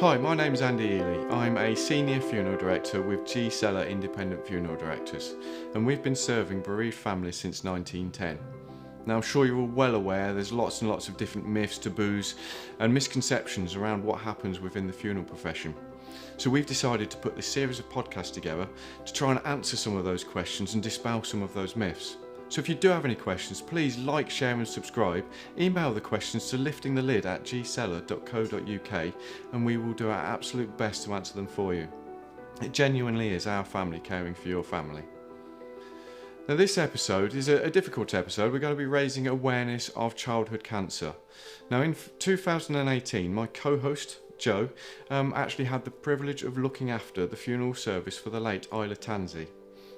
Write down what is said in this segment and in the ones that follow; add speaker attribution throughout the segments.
Speaker 1: Hi, my name's Andy Ely. I'm a Senior Funeral Director with G Seller Independent Funeral Directors, and we've been serving bereaved families since 1910. Now, I'm sure you're all well aware there's lots and lots of different myths, taboos and misconceptions around what happens within the funeral profession. So we've decided to put this series of podcasts together to try and answer some of those questions and dispel some of those myths. So if you do have any questions, please like, share and subscribe. Email the questions to liftingthelid@gseller.co.uk and we will do our absolute best to answer them for you. It genuinely is our family caring for your family. Now this episode is a difficult episode. We're going to be raising awareness of childhood cancer. Now in 2018, my co-host Joe actually had the privilege of looking after the funeral service for the late Isla Tansey.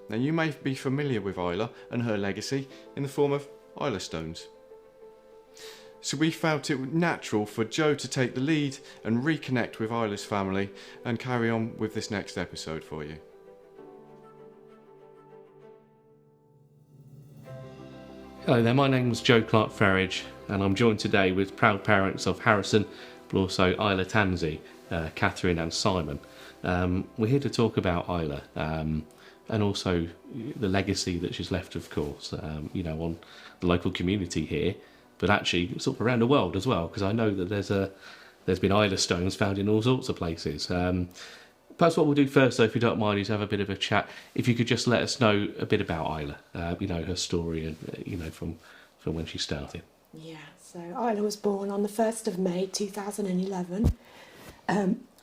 Speaker 1: Now you may be familiar with Isla and her legacy in the form of Isla Stones. So we felt it natural for Joe to take the lead and reconnect with Isla's family and carry on with this next episode for you.
Speaker 2: Hello there, my name's Joe Clark Ferridge and I'm joined today with proud parents of Harrison but also Isla Tansey, Katherine and Simon. We're here to talk about Isla and also the legacy that she's left, of course, on the local community here, but actually sort of around the world as well, because I know that there's been Islastones found in all sorts of places. Perhaps what we'll do first, though, if you don't mind, is have a bit of a chat. If you could just let us know a bit about Isla, her story, and from when she started.
Speaker 3: Yeah, so Isla was born on the 1st of May 2011.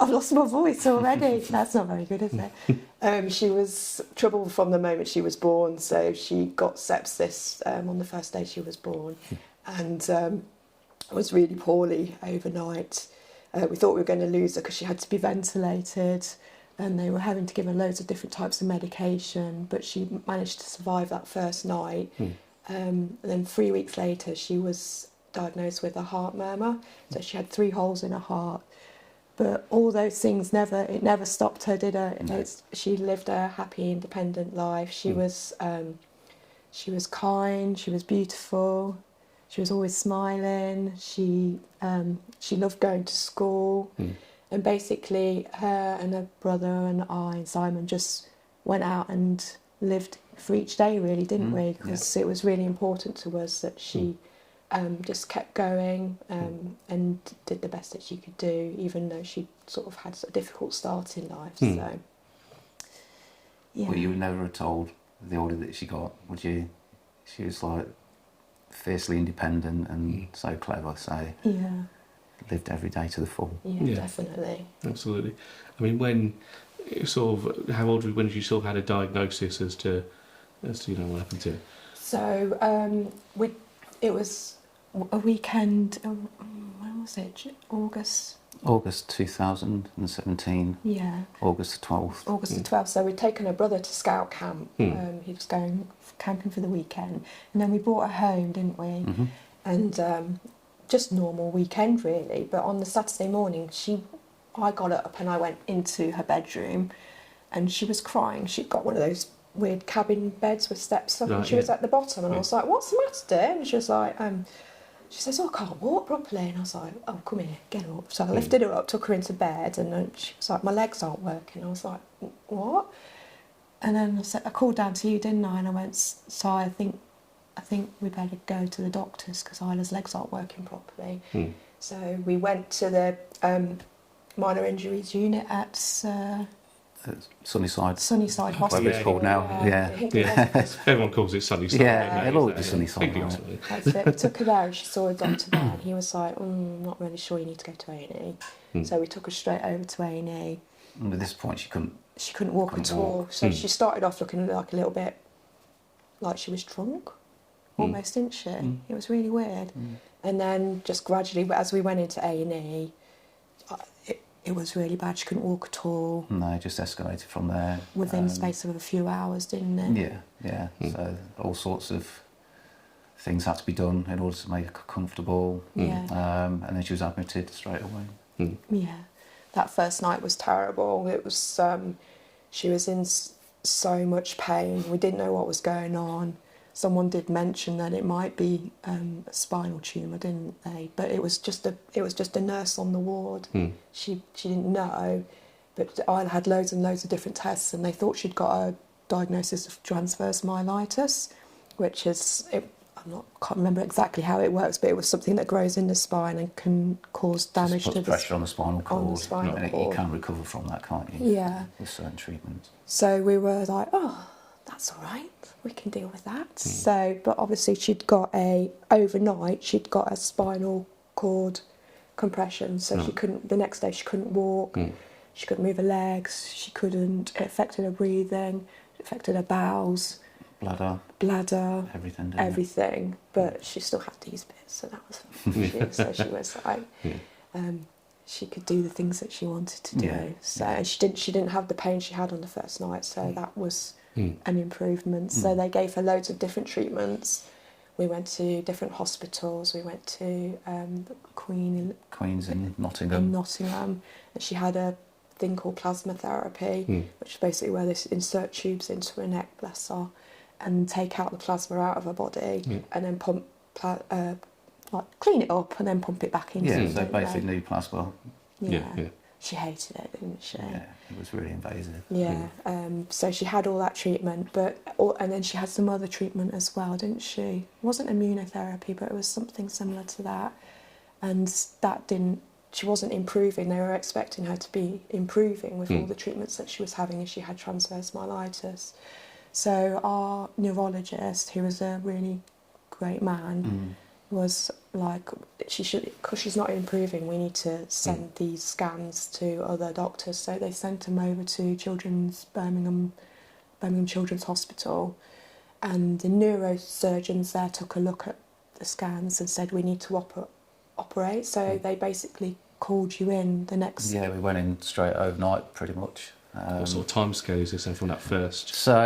Speaker 3: I've lost my voice already. That's not very good, is it? She was trouble from the moment she was born. So she got sepsis on the first day she was born, and was really poorly overnight. We thought we were going to lose her because she had to be ventilated, and they were having to give her loads of different types of medication. But she managed to survive that first night. And then 3 weeks later, she was diagnosed with a heart murmur. So she had 3 holes in her heart. But all those things never stopped her, did it? No. She lived a happy, independent life. She was kind. She was beautiful. She was always smiling. She loved going to school, and basically, her and her brother and I and Simon just went out and lived for each day, really, didn't we? Because it was really important to us that she. Just kept going and did the best that she could do, even though she sort of had a difficult start in life. So, yeah.
Speaker 4: Well, you were never told the older that she got, would you? She was like fiercely independent and so clever. So
Speaker 3: yeah,
Speaker 4: lived every day to the full.
Speaker 3: Yeah, definitely.
Speaker 2: Absolutely. I mean, when how old when you sort of had a diagnosis as to what happened to her?
Speaker 3: So it was a weekend, when was it?
Speaker 4: August 2017.
Speaker 3: Yeah.
Speaker 4: August the 12th.
Speaker 3: August the 12th. So we'd taken her brother to scout camp. He was going camping for the weekend. And then we brought her home, didn't we? And just normal weekend, really. But on the Saturday morning, I got up and I went into her bedroom and she was crying. She'd got one of those weird cabin beds with steps up, and she was at the bottom, and I was like, "What's the matter, dear?" And she was like, she says, "Oh, I can't walk properly." And I was like, "Oh, come here, get her up." So I lifted her up, took her into bed, and then she was like, "My legs aren't working." I was like, "What?" And then I called down to you, didn't I? And I went, "So I think we better go to the doctors because Isla's legs aren't working properly." So we went to the minor injuries unit at
Speaker 4: Sunnyside
Speaker 3: Hospital.
Speaker 4: Whatever it's called now. Yeah.
Speaker 2: Everyone calls it Sunnyside.
Speaker 4: Yeah, it'll always be Sunnyside.
Speaker 3: That's it. We took her there and she saw a doctor there and he was like, "I'm not really sure, you need to go to A&E." So we took her straight over to A&E.
Speaker 4: And at this point she couldn't
Speaker 3: walk at all. So she started off looking like a little bit like she was drunk, almost, didn't she? It was really weird. And then just gradually, as we went into A&E, it was really bad. She couldn't walk at all. No,
Speaker 4: it just escalated from there.
Speaker 3: Within the space of a few hours, didn't it?
Speaker 4: Yeah. So all sorts of things had to be done in order to make her comfortable. And then she was admitted straight away.
Speaker 3: Yeah. That first night was terrible. It was, she was in so much pain. We didn't know what was going on. someone did mention that it might be a spinal tumour, didn't they? But it was just a nurse on the ward. She didn't know, but Isla had loads and loads of different tests, and they thought she'd got a diagnosis of transverse myelitis, which is can't remember exactly how it works, but it was something that grows in the spine and can cause damage
Speaker 4: Just
Speaker 3: to
Speaker 4: puts pressure on the spinal cord.
Speaker 3: cord.
Speaker 4: You can recover from that, can't you?
Speaker 3: Yeah.
Speaker 4: With certain treatments.
Speaker 3: So we were like, oh, that's all right, we can deal with that. So, but obviously overnight she'd got a spinal cord compression, so the next day she couldn't walk, she couldn't move her legs, it affected her breathing, it affected her bowels. Bladder, everything. But she still had these bits, so that was so she was like, she could do the things that she wanted to do.
Speaker 4: Yeah.
Speaker 3: So and she didn't have the pain she had on the first night, so that was an improvement. So they gave her loads of different treatments. We went to different hospitals. We went to
Speaker 4: Queen's in Nottingham.
Speaker 3: And she had a thing called plasma therapy, which is basically where they insert tubes into her neck, bless her, and take out the plasma out of her body, and then pump, clean it up, and then pump it back in.
Speaker 4: Yeah, so basically new plasma.
Speaker 3: Yeah. She hated it, didn't she?
Speaker 4: Yeah, it was really invasive.
Speaker 3: Yeah. So she had all that treatment, and then she had some other treatment as well, didn't she? It wasn't immunotherapy, but it was something similar to that, and that didn't. She wasn't improving. They were expecting her to be improving with all the treatments that she was having, as she had transverse myelitis. So our neurologist, who was a really great man, was like, because she's not improving, we need to send these scans to other doctors. So they sent them over to Birmingham Children's Hospital, and the neurosurgeons there took a look at the scans and said, we need to operate. So they basically called you in the next...
Speaker 4: Yeah, we went in straight overnight, pretty much.
Speaker 2: What sort of time scale is this from that first?
Speaker 4: So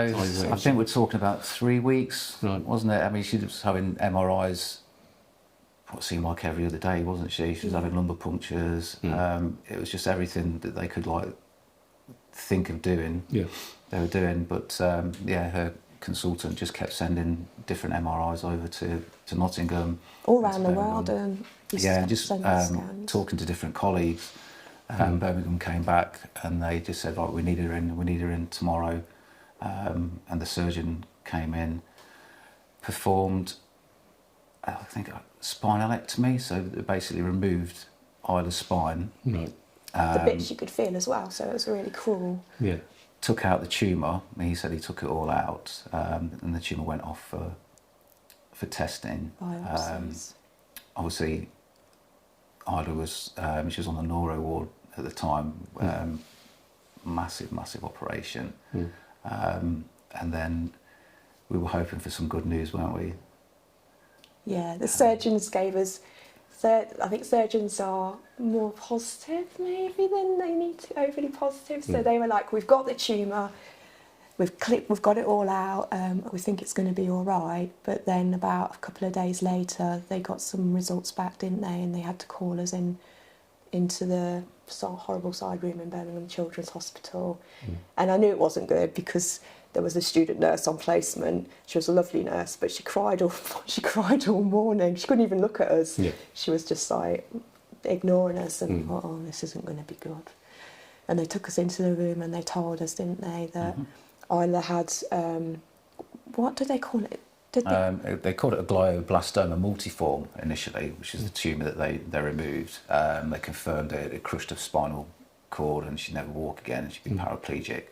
Speaker 4: I think we're talking about 3 weeks, wasn't it? I mean, she was having MRIs what seemed like every other day, wasn't she? She was having lumbar punctures. It was just everything that they could think of doing. Yeah, they were doing. But her consultant just kept sending different MRIs over to Nottingham,
Speaker 3: all around the world, and
Speaker 4: just talking to different colleagues. Birmingham came back and they just said, right, we need her in tomorrow. And the surgeon came in, performed, I think, spinalectomy, so they basically removed Isla's spine.
Speaker 2: Right.
Speaker 3: The bits you could feel as well, so it was really cruel.
Speaker 2: Yeah.
Speaker 4: Took out the tumour. He said he took it all out, and the tumour went off for testing.
Speaker 3: Biopsies.
Speaker 4: Obviously, Isla was she was on the neuro ward at the time. Massive operation, and then we were hoping for some good news, weren't we? Yeah,
Speaker 3: the surgeons gave us. I think surgeons are more positive maybe than they need to overly positive. So they were like, "We've got the tumour, we've got it all out. We think it's going to be all right." But then about a couple of days later, they got some results back, didn't they? And they had to call us into the horrible side room in Birmingham Children's Hospital. And I knew it wasn't good because there was a student nurse on placement. She was a lovely nurse, but she cried all morning. She couldn't even look at us. Yeah. She was just like ignoring us and thought, "Oh, this isn't going to be good." And they took us into the room and they told us, didn't they, that Isla had what did they call it?
Speaker 4: They called it a glioblastoma multiforme initially, which is the tumour that they removed. They confirmed it crushed her spinal cord and she'd never walk again and she'd be paraplegic.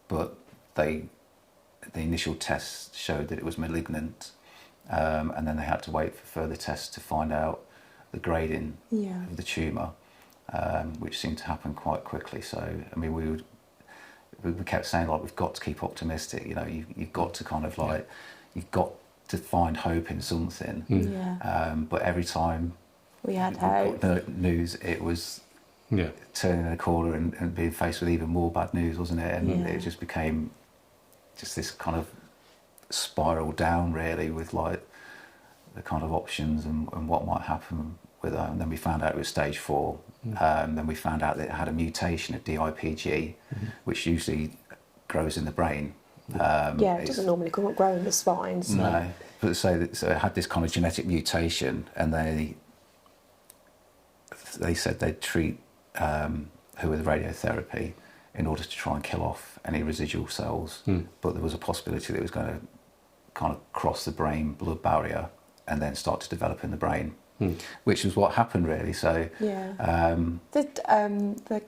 Speaker 4: But the initial tests showed that it was malignant, and then they had to wait for further tests to find out the grading of the tumour, which seemed to happen quite quickly. So, I mean, we kept saying, we've got to keep optimistic. You know, you've got to kind of you've got to find hope in something. But every time
Speaker 3: we had hope,
Speaker 4: the news, it was turning a corner and being faced with even more bad news, wasn't it? And it just became just this kind of spiral down, really, with the kind of options and what might happen with her. And then we found out it was stage 4. Then we found out that it had a mutation of DIPG, which usually grows in the brain
Speaker 3: It doesn't normally grow in the spine. So.
Speaker 4: No, but so it had this kind of genetic mutation, and they said they'd treat her with radiotherapy in order to try and kill off any residual cells. But there was a possibility that it was going to kind of cross the brain-blood barrier and then start to develop in the brain, which was what happened really. So
Speaker 3: the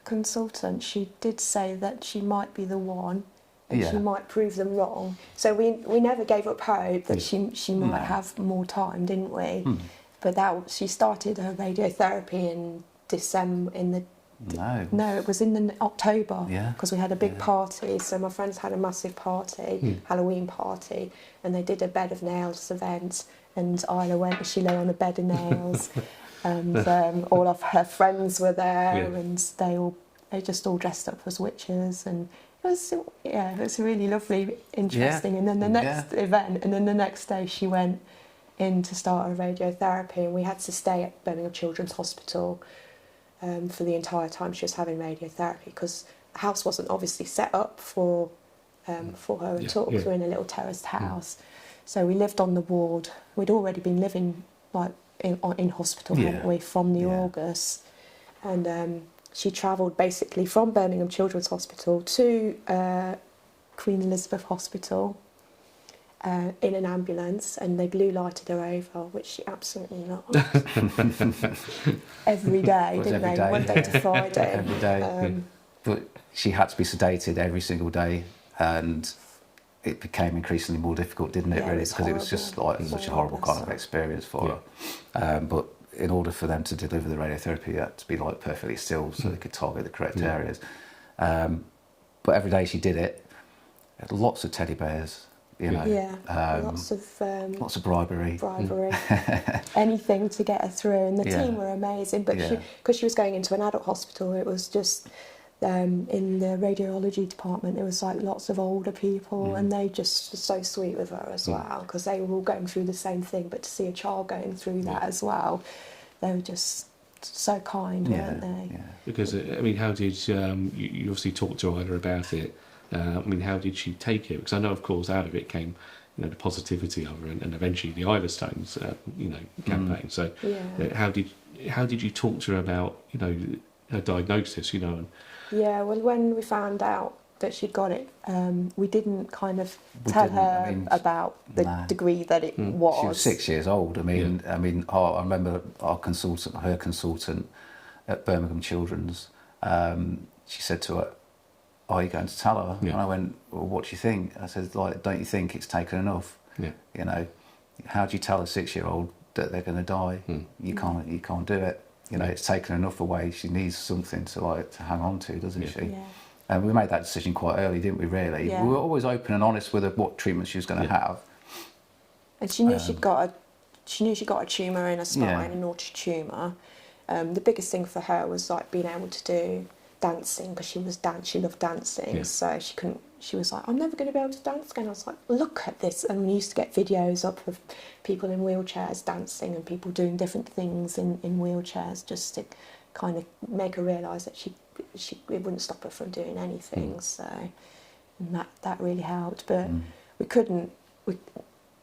Speaker 3: consultant, she did say that she might be the one, and she might prove them wrong. So we never gave up hope that she might have more time, didn't we? But she started her radiotherapy in December No, it was in October, because we had a big party. So my friends had a massive party, Halloween party, and they did a bed of nails event. And Isla went and she lay on a bed of nails, and all of her friends were there, and they just all dressed up as witches, and it was really lovely, interesting. And then the next event, and then the next day she went in to start her radiotherapy, and we had to stay at Birmingham Children's Hospital for the entire time she was having radiotherapy, because the house wasn't obviously set up for her at all. We were in a little terraced house, so we lived on the ward. We'd already been living like in hospital, hadn't we, from the August, and she travelled basically from Birmingham Children's Hospital to Queen Elizabeth Hospital in an ambulance, and they blue lighted her over, which she absolutely loved. Every day, didn't they? Monday to Friday.
Speaker 4: Every day. But she had to be sedated every single day, and it became increasingly more difficult, didn't it, really? Because it was just like such a horrible kind of experience for her. But in order for them to deliver the radiotherapy, you had to be like perfectly still so they could target the correct areas. But every day she did it. Had lots of teddy bears. You know,
Speaker 3: lots of
Speaker 4: bribery,
Speaker 3: anything to get her through, and the team were amazing. But because she was going into an adult hospital, it was just in the radiology department. There was like lots of older people, and they just were so sweet with her as well, because they were all going through the same thing. But to see a child going through that as well, they were just so kind, weren't they?
Speaker 2: Yeah. Because I mean, how did you obviously talk to Isla about it? I mean, how did she take it? Because I know, of course, out of it came, the positivity of her, and eventually the Islastones, campaign. So, how did you talk to her about, her diagnosis? And
Speaker 3: well, when we found out that she'd got it, we didn't kind of tell her about the degree that it was.
Speaker 4: She was 6 years old. I mean, I remember her consultant at Birmingham Children's. She said to her, "Are you going to tell her?" And I went, "Well, what do you think?" I said, "Like, don't you think it's taken enough? How do you tell a 6-year-old that they're going to die? You can't do it. It's taken enough away. She needs something to hang on to, doesn't she?" Yeah. And we made that decision quite early, didn't we? Really, we were always open and honest with her what treatment she was going to have.
Speaker 3: And she knew she'd got a tumour in her spine, an orchid tumour. The biggest thing for her was like being able to do dancing, because she loved dancing, so she was like, "I'm never going to be able to dance again." I was like, "Look at this." And we used to get videos up of people in wheelchairs dancing, and people doing different things in wheelchairs, just to kind of make her realise that it wouldn't stop her from doing anything. So, and that really helped. But we couldn't,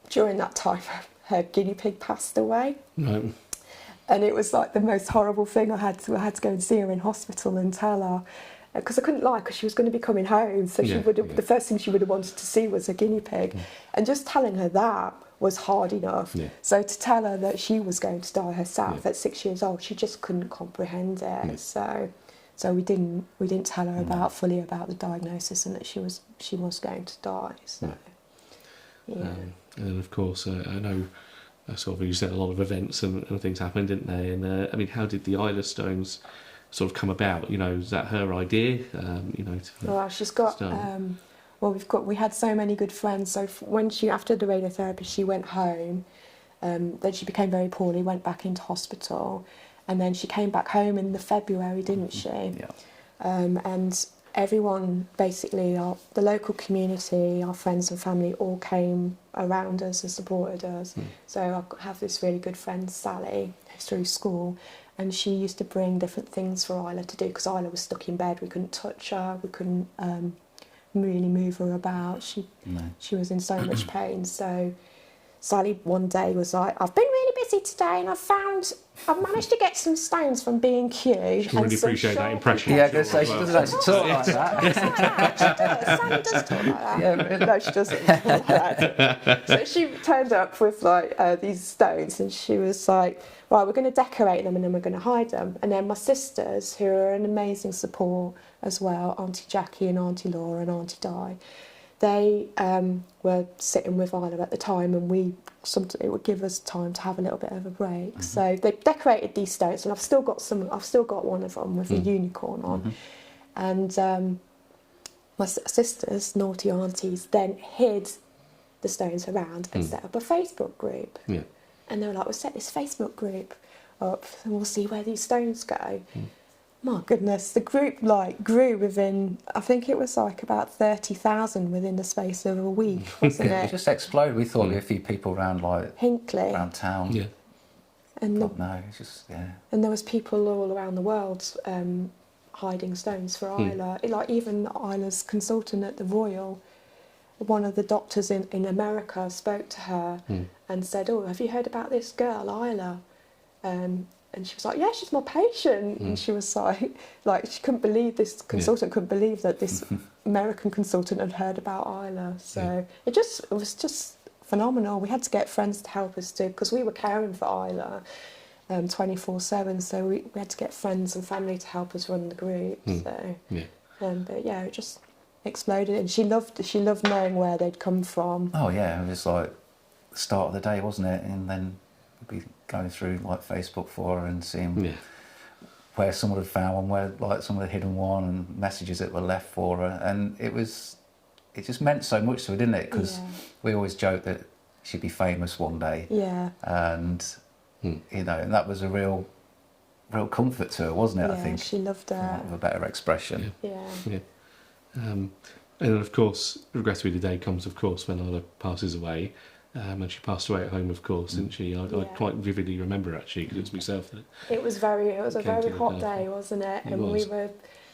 Speaker 3: during that time her guinea pig passed away.
Speaker 2: No.
Speaker 3: And it was like the most horrible thing. I had to go and see her in hospital and tell her, because I couldn't lie, because she was going to be coming home. So the first thing she would have wanted to see was a guinea pig. And just telling her that was hard enough. So to tell her that she was going to die herself at 6 years old, she just couldn't comprehend it. So we didn't tell her fully about the diagnosis and that she was going to die. So
Speaker 2: and then of course I know. Sort of, you said a lot of events and things happened, didn't they? And I mean, how did the Islastones sort of come about? Is that her idea?
Speaker 3: Well, she's got. We had so many good friends. So when after the radiotherapy, she went home. Then she became very poorly, went back into hospital, and then she came back home in the February, didn't she? Yeah. And everyone, basically, the local community, our friends and family, all came around us and supported us. So I have this really good friend, Sally, through school, and she used to bring different things for Isla to do, because Isla was stuck in bed. We couldn't touch her, we couldn't really move her about. She was in so much pain. So Sally one day was like, I've been really busy today and I've managed to get some stones from B&Q.
Speaker 2: She really appreciate that impression.
Speaker 4: Yeah, I was going to say, she doesn't actually talk like that.
Speaker 3: Sally does talk like that.
Speaker 4: Yeah, really.
Speaker 3: No, she doesn't talk like that. So she turned up with like these stones and she was like, right, we're going to decorate them and then we're going to hide them. And then my sisters, who are an amazing support as well, Auntie Jackie and Auntie Laura and Auntie Di, they were sitting with Isla at the time, and it would give us time to have a little bit of a break. Mm-hmm. So they decorated these stones, and I've still got one of them with a unicorn on. Mm-hmm. And my sisters, naughty aunties, then hid the stones around and set up a Facebook group. Yeah. And they were like, we'll set this Facebook group up and we'll see where these stones go. My goodness, the group grew within, I think it was like about 30,000 within the space of a week, wasn't it?
Speaker 4: It just exploded. We thought there'd be a few people around
Speaker 3: Hinckley,
Speaker 4: around town. Yeah.
Speaker 3: And
Speaker 4: no, it's just
Speaker 3: And there was people all around the world hiding stones for Isla. Like even Isla's consultant at the Royal, one of the doctors in America spoke to her and said, "Oh, have you heard about this girl, Isla?" And she was like, "Yeah, she's my patient." And she was like she couldn't believe, this consultant couldn't believe that this American consultant had heard about Isla. So it was just phenomenal. We had to get friends to help us too, because we were caring for Isla 24/7. So we had to get friends and family to help us run the group. So, but yeah, it just exploded, and she loved knowing where they'd come from.
Speaker 4: Oh yeah, it was like the start of the day, wasn't it? And then we'd be going through like Facebook for her and seeing where someone had found one, where like someone had hidden one, and messages that were left for her, and it just meant so much to her, didn't it? Because we always joked that she'd be famous one day. Yeah. And you know, and that was a real comfort to her, wasn't it?
Speaker 3: Yeah,
Speaker 4: I think
Speaker 3: she loved her.
Speaker 4: For want of a better expression.
Speaker 2: Yeah. And then, of course, regrettably, the day comes, of course, when Isla passes away. And she passed away at home, of course, didn't she? I quite vividly remember, actually, because it was myself that...
Speaker 3: It was a very hot day, wasn't it? And we were,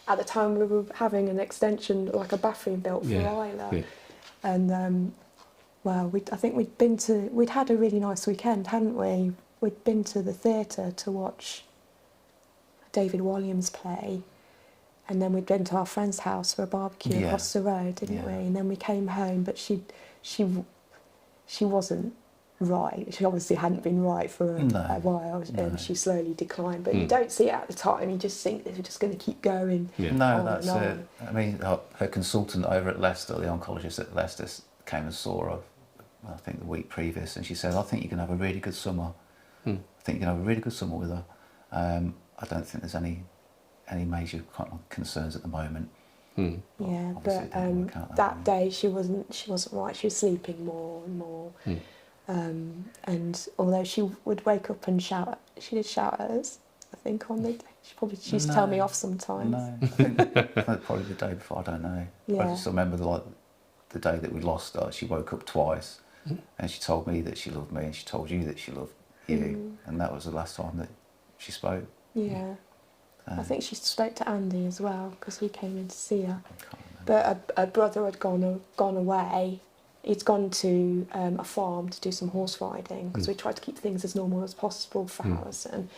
Speaker 3: at the time, we were having an extension, like a bathroom built for Isla. Yeah. And, I think we'd had a really nice weekend, hadn't we? We'd been to the theatre to watch David Walliams play. And then we'd been to our friend's house for a barbecue across the road, didn't we? And then we came home, but she wasn't right. She obviously hadn't been right for a while. She slowly declined. But you don't see it at the time. You just think they're just going to keep going. Yeah.
Speaker 4: No, that's it. I mean, her consultant over at Leicester, the oncologist at Leicester, came and saw her, I think the week previous, and she said, "I think you can have a really good summer. I think you can have a really good summer with her. I don't think there's any major kind of concerns at the moment."
Speaker 3: Yeah, but that day she wasn't right. She was sleeping more and more, and although she would wake up and shout, she did shout at us. I think on the day she used to tell me off sometimes.
Speaker 4: No, I think probably the day before. I don't know. Yeah. I just remember the day that we lost her. She woke up twice, and she told me that she loved me, and she told you that she loved you, and that was the last time that she spoke.
Speaker 3: Yeah. I think she spoke to Andy as well, because he came in to see her. But her brother had gone away. He'd gone to a farm to do some horse riding, because we tried to keep things as normal as possible for Harrison.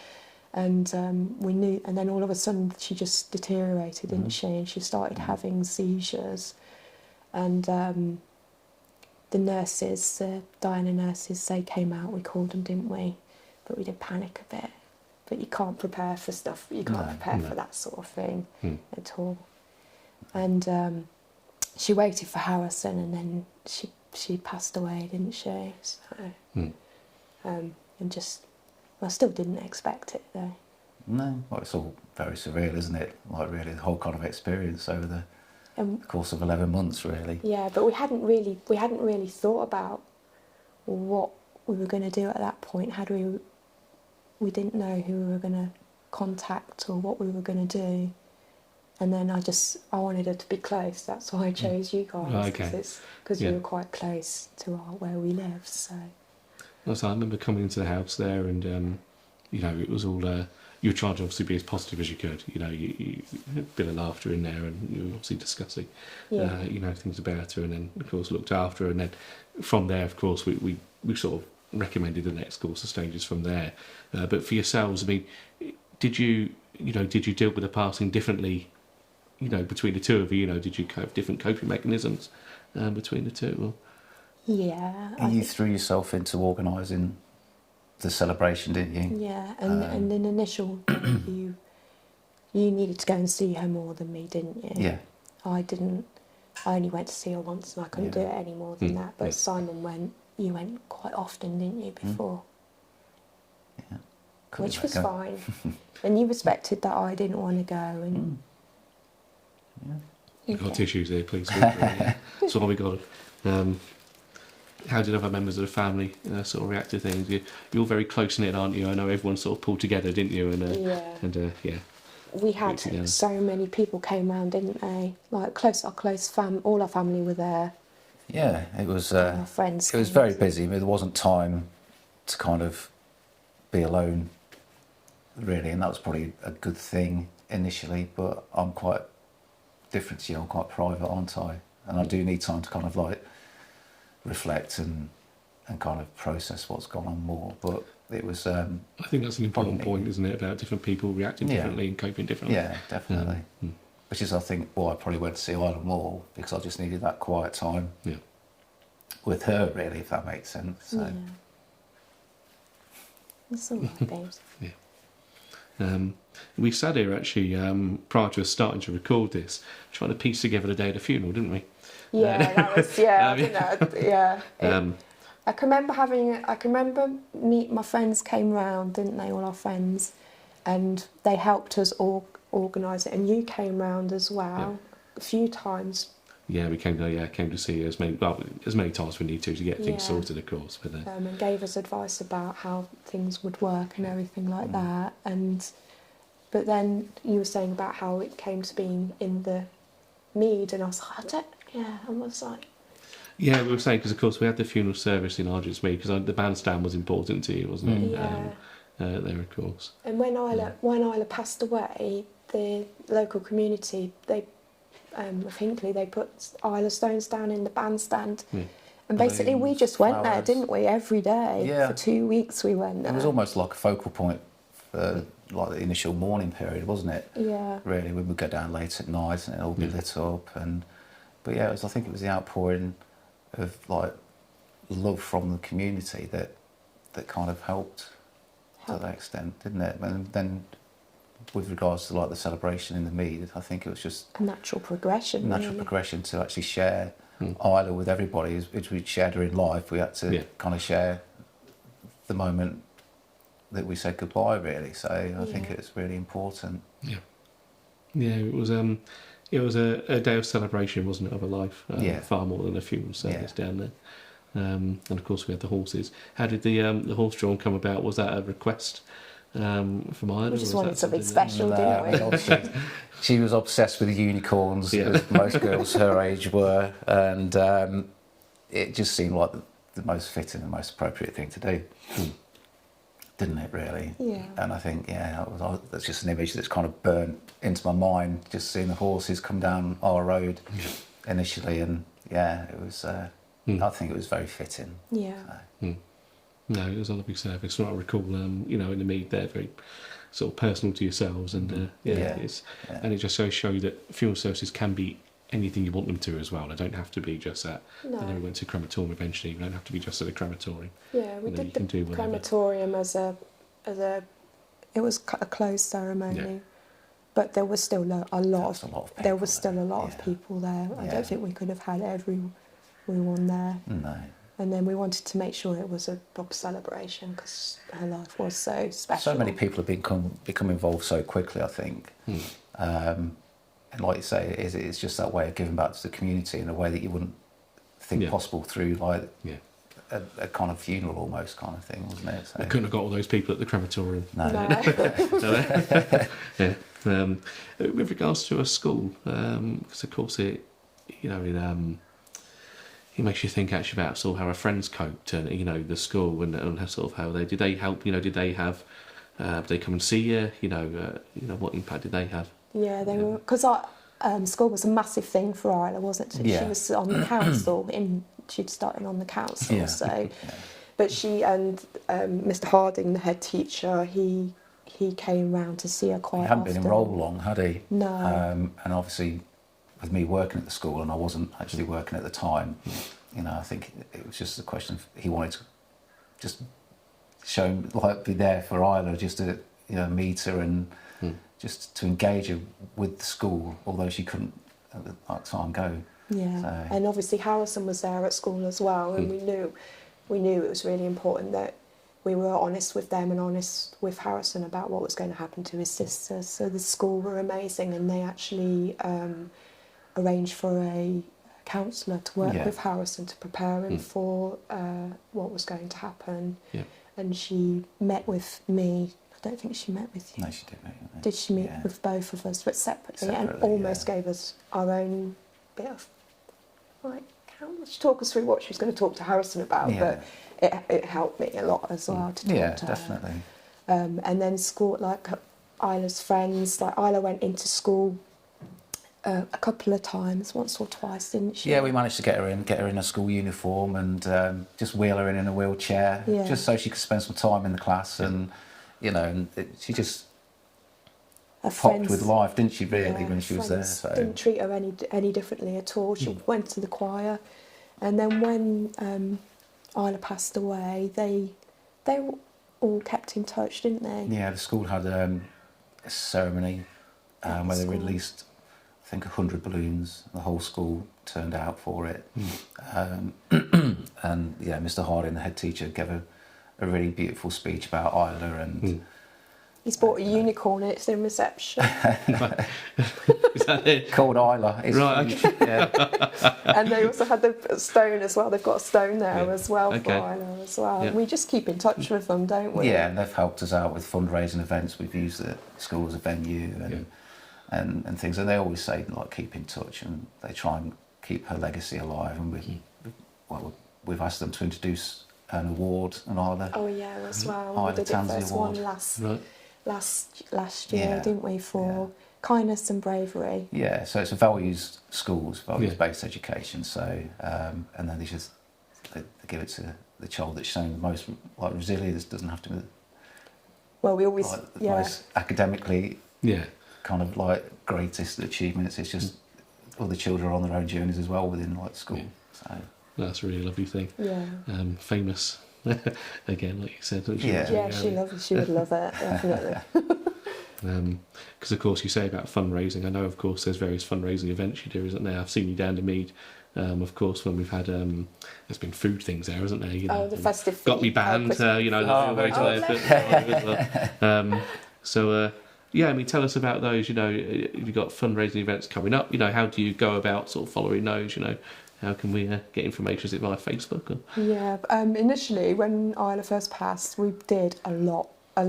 Speaker 3: And we knew. And then all of a sudden, she just deteriorated, didn't she? And she started having seizures. And the nurses, the Diana nurses, they came out. We called them, didn't we? But we did panic a bit. But you can't prepare for stuff. You can't prepare for that sort of thing at all. And she waited for Harrison, and then she passed away, didn't she? So, and just, I still didn't expect it though.
Speaker 4: No, well, it's all very surreal, isn't it? Like really, the whole kind of experience over the course of 11 months, really. Yeah,
Speaker 3: but we hadn't really thought about what we were going to do at that point. We didn't know who we were going to contact or what we were going to do. And then I wanted her to be close. That's why I chose you guys. Because you were quite close to where we live. So.
Speaker 2: Also, I remember coming into the house there and you know, it was all you were trying to obviously be as positive as you could. You know, you had a bit of laughter in there, and you were obviously discussing, you know, things about her, and then of course looked after her, and then from there, of course, we sort of recommended the next course of stages from there. But for yourselves, I mean, did you deal with the passing differently? You know, between the two of you, you know, did you have different coping mechanisms between the two? Or?
Speaker 3: Yeah.
Speaker 4: You threw yourself into organising the celebration, didn't you?
Speaker 3: Yeah, and in initial, you needed to go and see her more than me, didn't you?
Speaker 4: Yeah.
Speaker 3: I didn't. I only went to see her once, and I couldn't do it any more than that. But Simon went. You went quite often, didn't you? Before.
Speaker 4: Yeah.
Speaker 3: Which was fine, and you respected that I didn't want to go, and.
Speaker 2: You've got tissues there, please. That's all we got. How did other members of the family sort of react to things? You're all very close knit, aren't you? I know everyone sort of pulled together, didn't you? And
Speaker 3: we had so many people came round, didn't they? Like all our family were there.
Speaker 4: Yeah, it was.
Speaker 3: Our friends.
Speaker 4: It was very busy. There wasn't time to kind of be alone, really, and that was probably a good thing initially. But I'm quite different to you. I'm quite private, aren't I? And I do need time to kind of like reflect and kind of process what's gone on more. But it was. I
Speaker 2: think that's an important point, isn't it? About different people reacting differently and coping differently.
Speaker 4: Yeah, definitely. Which is, I think, why I probably went to see Isla more, because I just needed that quiet time with her, really, if that makes sense. So.
Speaker 3: Yeah. It's all right, babes.
Speaker 2: We sat here actually prior to us starting to record this, trying to piece together the day of the funeral, didn't we?
Speaker 3: Yeah, that was I can remember my friends came round, didn't they? All our friends, and they helped us all organise it. And you came round as well a few times. Yeah,
Speaker 2: we came to see you as many times as we need to get things sorted, of course. But
Speaker 3: and gave us advice about how things would work and everything like that. But then you were saying about how it came to being in the mead, and I was like, I was like.
Speaker 2: Yeah, we were saying, because of course we had the funeral service in Argent's Mead, because the bandstand was important to you, wasn't it?
Speaker 3: Yeah.
Speaker 2: There, of course.
Speaker 3: And when Isla passed away, the local community, of Hinckley, they put Isla Stones down in the bandstand. Yeah. And basically we just went there, didn't we, every day? Yeah. For 2 weeks we went there.
Speaker 4: It was almost like a focal point for like the initial mourning period, wasn't it?
Speaker 3: Yeah.
Speaker 4: Really, we would go down late at night and it'd all be lit up. But yeah, I think it was the outpouring of like love from the community that kind of helped to that extent, didn't it? And then with regards to like the celebration in the mead, I think it was just
Speaker 3: a natural progression.
Speaker 4: Progression to actually share Isla with everybody. As we shared her in life, we had to kind of share the moment that we said goodbye, really. So I think it's really important. Yeah.
Speaker 2: Yeah, it was a day of celebration, wasn't it, of a life? Far more than a funeral service down there. And of course we had the horses. How did the horse drawn come about? Was that a request from Isla?
Speaker 3: We just wanted something special, didn't we?
Speaker 4: She was obsessed with unicorns, as most girls her age were, and it just seemed like the most fitting and most appropriate thing to do. Didn't it, really?
Speaker 3: Yeah.
Speaker 4: And I think, that's just an image that's kind of burnt into my mind, just seeing the horses come down our road initially, and it was, I think it was very fitting.
Speaker 3: Yeah.
Speaker 2: So. No, it was a lovely service. From what I recall, in the mead, they're very sort of personal to yourselves, and and it just shows you that funeral services can be anything you want them to as well. They don't have to be just that. No. And then we went to crematorium eventually. We don't have to be just at a crematorium.
Speaker 3: Yeah, we did the crematorium as a it was a closed ceremony, but there was still a lot of people there. I don't think we could have had everyone there.
Speaker 4: No.
Speaker 3: And then we wanted to make sure it was a proper celebration because her life was so special.
Speaker 4: So many people have become involved so quickly, I think. And like you say, it's just that way of giving back to the community in a way that you wouldn't think possible through like a kind of funeral almost kind of thing, wasn't it? So,
Speaker 2: we couldn't have got all those people at the crematorium.
Speaker 4: No.
Speaker 2: With regards to a school, because of course it makes you think actually about sort of how our friends coped, and the school and sort of how did they help? Did they have They come and see you. What impact did they have?
Speaker 3: Yeah, they were, because school was a massive thing for Isla, wasn't it?
Speaker 4: Yeah.
Speaker 3: She was on the council, she'd started on the council,
Speaker 4: Yeah.
Speaker 3: so.
Speaker 4: Yeah.
Speaker 3: But she and Mr. Harding, the head teacher, he came round to see her quite
Speaker 4: He hadn't
Speaker 3: often.
Speaker 4: been enrolled long, had he?
Speaker 3: No.
Speaker 4: And obviously, with me working at the school, and I wasn't actually working at the time, I think it was just a question of he wanted to just show, be there for Isla, just to, meet her and just to engage her with the school, although she couldn't at the time go.
Speaker 3: Yeah,
Speaker 4: So.
Speaker 3: and obviously Harrison was there at school as well, and we knew it was really important that we were honest with them and honest with Harrison about what was going to happen to his sister. So the school were amazing, and they actually arranged for a counsellor to work with Harrison to prepare him for what was going to happen.
Speaker 2: Yeah.
Speaker 3: And she met with me. I don't think she met with you.
Speaker 4: No, she didn't.
Speaker 3: Did she meet with both of us, but separately and almost gave us our own bit of, she talk us through what she was going to talk to Harrison about, but it helped me a lot as well to talk to her.
Speaker 4: Definitely.
Speaker 3: And then school, Isla's friends, Isla went into school a couple of times, once or twice, didn't she?
Speaker 4: Yeah, we managed to get her in a school uniform and just wheel her in a wheelchair, just so she could spend some time in the class, and she just popped with life, didn't she? Really, when she was there. So.
Speaker 3: Didn't treat her any differently at all. She went to the choir, and then when Isla passed away, they were all kept in touch, didn't they?
Speaker 4: Yeah, the school had a ceremony where they released, I think, 100 balloons. The whole school turned out for it. And Mr. Harding, the head teacher, gave a really beautiful speech about Isla, and
Speaker 3: he's bought a unicorn and it's in reception.
Speaker 2: Is that it?
Speaker 4: Called Isla.
Speaker 2: Right. Okay.
Speaker 4: Yeah.
Speaker 3: And they also had the stone as well. They've got a stone there as well for
Speaker 2: Okay.
Speaker 3: Isla as well.
Speaker 2: Yeah.
Speaker 3: We just keep in touch with them, don't we?
Speaker 4: Yeah, and they've helped us out with fundraising events. We've used the school as a venue and things, and they always say keep in touch, and they try and keep her legacy alive. And we've asked them to introduce an award, an Isla.
Speaker 3: Oh yeah, as well.
Speaker 4: Isla
Speaker 3: We did the
Speaker 4: Tansey
Speaker 3: first
Speaker 4: award.
Speaker 3: one last year, didn't we? For kindness and bravery.
Speaker 4: Yeah, so it's a values-based education. So and then they give it to the child that's shown the most resilience. Doesn't have to be
Speaker 3: Well, we always
Speaker 4: the most academically kind of greatest achievements. It's just all the children are on their own journeys as well within school. So
Speaker 2: that's a really lovely thing.
Speaker 3: Yeah.
Speaker 2: Famous again, like you said.
Speaker 3: Yeah, she would love it, definitely.
Speaker 2: Because of course you say about fundraising. I know, of course, there's various fundraising events you do, isn't there? I've seen you down to Mead. Of course, when we've had there's been food things there, isn't there?
Speaker 3: The festive
Speaker 2: got me banned. Tell us about those. You've got fundraising events coming up. How do you go about sort of following those? How can we get information? Is it via Facebook? Or?
Speaker 3: Yeah, initially when Isla first passed, we did a lot. I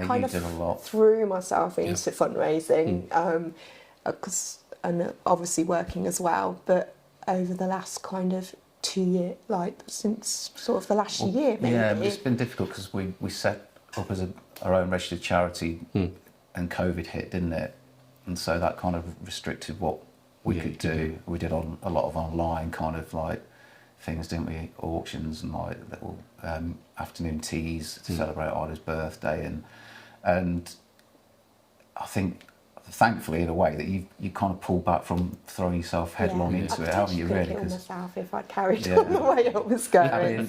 Speaker 3: kind of
Speaker 4: did a lot.
Speaker 3: threw myself into fundraising, and obviously working as well. But over the last kind of 2 years, since sort of the last year, maybe.
Speaker 4: Yeah, but it's been difficult because we set up as our own registered charity, and COVID hit, didn't it? And so that kind of restricted what we could do. We did a lot of online kind of things, didn't we? Auctions and little afternoon teas to celebrate Isla's birthday, and I think, thankfully, in a way, that you kind of pulled back from throwing yourself headlong into it, haven't you? Really,
Speaker 3: because myself if I'd carried on the way it was going.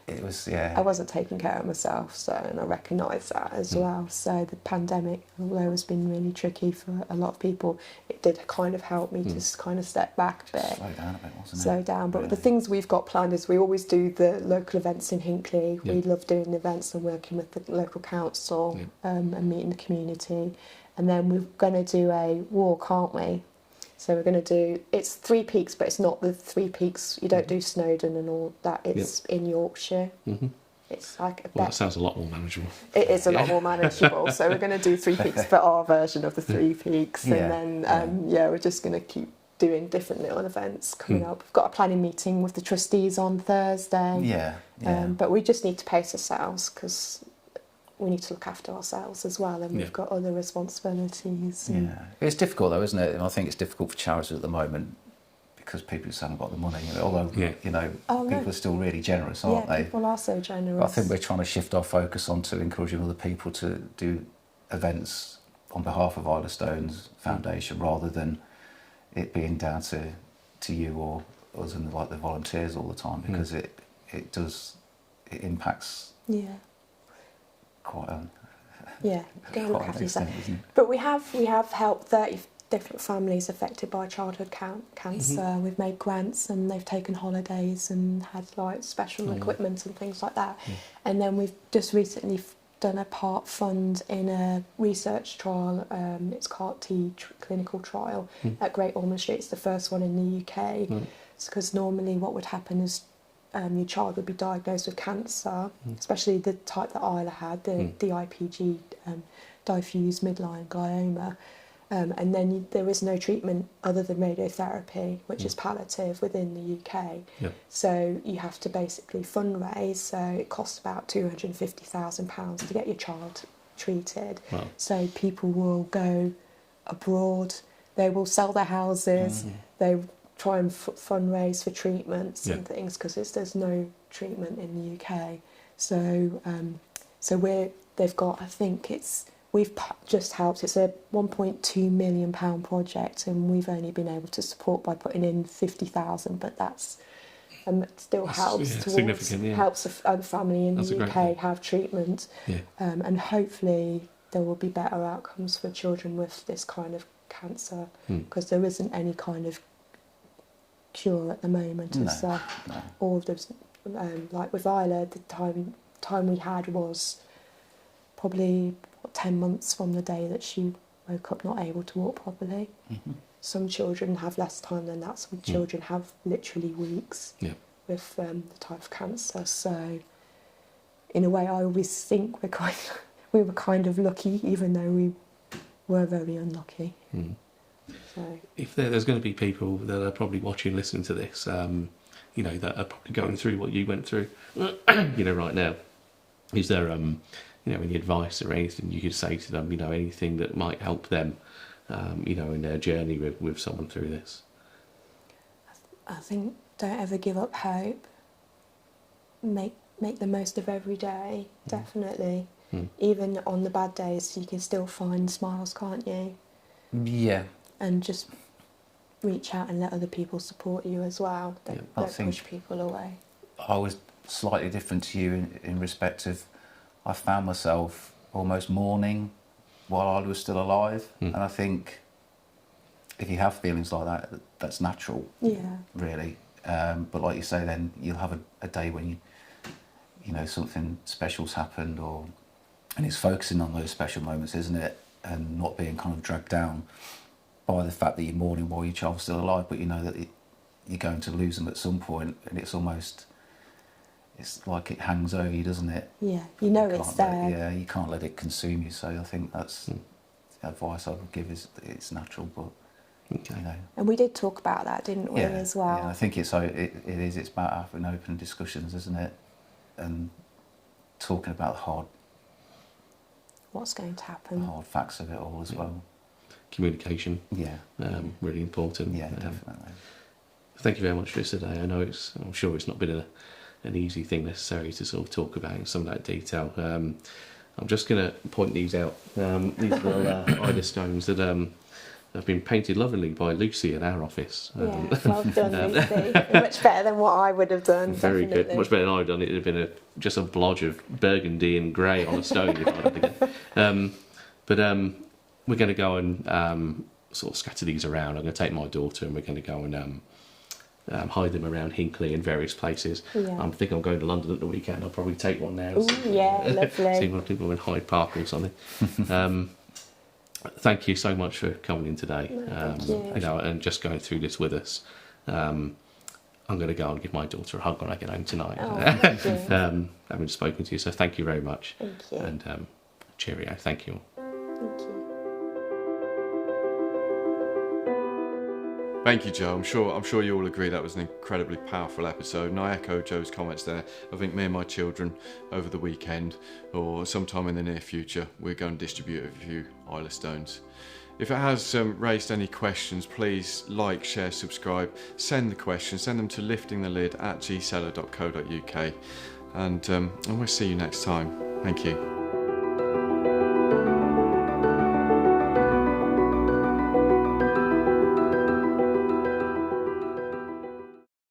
Speaker 4: It was,
Speaker 3: I wasn't taking care of myself, and I recognise that as well. So the pandemic, although it's been really tricky for a lot of people, it did kind of help me to kind of step back a bit.
Speaker 4: Slow down a bit, wasn't it?
Speaker 3: Slow down, but the things we've got planned is we always do the local events in Hinckley.
Speaker 2: Yeah.
Speaker 3: We love doing the events and working with the local council and meeting the community. And then we're going to do a walk, aren't we? So we're going to do, it's 3 Peaks, but it's not the 3 Peaks. You don't do Snowdon and all that. It's in Yorkshire. Mm-hmm. It's
Speaker 2: that sounds a lot more manageable.
Speaker 3: It is a lot more manageable. So we're going to do 3 Peaks for our version of the 3 Peaks. And then, we're just going to keep doing different little events coming up. We've got a planning meeting with the trustees on Thursday.
Speaker 4: Yeah.
Speaker 3: But we just need to pace ourselves because we need to look after ourselves as well, and we've got other responsibilities.
Speaker 4: Yeah, it's difficult though, isn't it? And I think it's difficult for charities at the moment because people just haven't got the money. Although people are still really generous, aren't they?
Speaker 3: People are so generous.
Speaker 4: But I think we're trying to shift our focus onto encouraging other people to do events on behalf of Islastones Foundation rather than it being down to you or us and like the volunteers all the time, because it impacts quite a
Speaker 3: go look after yourself.
Speaker 4: isn't it?
Speaker 3: But we have helped 30 different families affected by childhood cancer. We've made grants and they've taken holidays and had like special equipment and things like that. And then we've just recently done a part fund in a research trial. It's CAR-T clinical trial at Great Ormond Street. It's the first one in the UK. It's because normally what would happen is your child would be diagnosed with cancer, especially the type that Isla had, the DIPG, diffuse midline glioma. And then there is no treatment other than radiotherapy, which is palliative within the UK. So you have to basically fundraise. So it costs about £250,000 to get your child treated.
Speaker 2: Wow.
Speaker 3: So people will go abroad, they will sell their houses, they try and fundraise for treatments and things because there's no treatment in the UK. So they've got, I think we've just helped. It's a £1.2 million project, and we've only been able to support by putting in 50,000. But that's still helps towards helps a family in the UK have treatment, and hopefully there will be better outcomes for children with this kind of cancer, because there isn't any kind of cure at the moment. All of those, like with Isla, the time we had was probably 10 months from the day that she woke up not able to walk properly. Some children have less time than that. Some children have literally weeks with the type of cancer. So in a way, I always think we were kind of lucky, even though we were very unlucky. So
Speaker 2: if there's going to be people that are probably watching, listening to this, that are probably going through what you went through, right now, is there any advice or anything you could say to them, anything that might help them, in their journey with someone through this?
Speaker 3: I think don't ever give up hope. Make the most of every day, definitely. Even on the bad days, you can still find smiles, can't you?
Speaker 4: Yeah.
Speaker 3: And just reach out and let other people support you as well. Don't push people away.
Speaker 4: I was slightly different to you in respect of I found myself almost mourning while I was still alive. And I think if you have feelings like that, that's natural, really. But like you say, then you'll have a day when something special's happened, and it's focusing on those special moments, isn't it? And not being kind of dragged down by the fact that you're mourning while your child's still alive, but you know that you're going to lose them at some point, and it's like it hangs over you, doesn't it?
Speaker 3: Yeah, it's there.
Speaker 4: You can't let it consume you. So I think that's the advice I would give, is that it's natural, but
Speaker 3: And we did talk about that, didn't we, as well?
Speaker 4: Yeah, I think it's about having open discussions, isn't it? And talking about
Speaker 3: what's going to happen,
Speaker 4: the hard facts of it all as well.
Speaker 2: Communication, really important.
Speaker 4: Yeah, definitely.
Speaker 2: Thank you very much for this today. I'm sure it's not been an easy thing necessarily to sort of talk about in some of that detail. I'm just going to point these out. These are Isla Stones that have been painted lovingly by Lucy in our office.
Speaker 3: Well done, Lucy. Much better than what I would have done.
Speaker 2: Very
Speaker 3: definitely.
Speaker 2: Good, much better than I've done. It would have been just a blodge of burgundy and grey on a stone if I'd had again. But we're going to go and sort of scatter these around. I'm going to take my daughter and we're going to go and hide them around Hinckley and various places. I think I'm going to London at the weekend. I'll probably take one now.
Speaker 3: Ooh, lovely.
Speaker 2: See what people in Hyde Park or something. Thank you so much for coming in today.
Speaker 3: Thank you.
Speaker 2: And just going through this with us. I'm going to go and give my daughter a hug when I get home tonight.
Speaker 3: Thank you.
Speaker 2: Having spoken to you, so thank you very much.
Speaker 3: Thank you.
Speaker 2: And cheerio. Thank you.
Speaker 3: Thank you.
Speaker 1: Thank you, Joe. I'm sure you all agree that was an incredibly powerful episode, and I echo Joe's comments there. I think me and my children over the weekend or sometime in the near future, we're going to distribute a few Isla Stones. If it has raised any questions, please like, share, subscribe, send the questions, send them to liftingthelid@gseller.co.uk, and we'll see you next time. Thank you.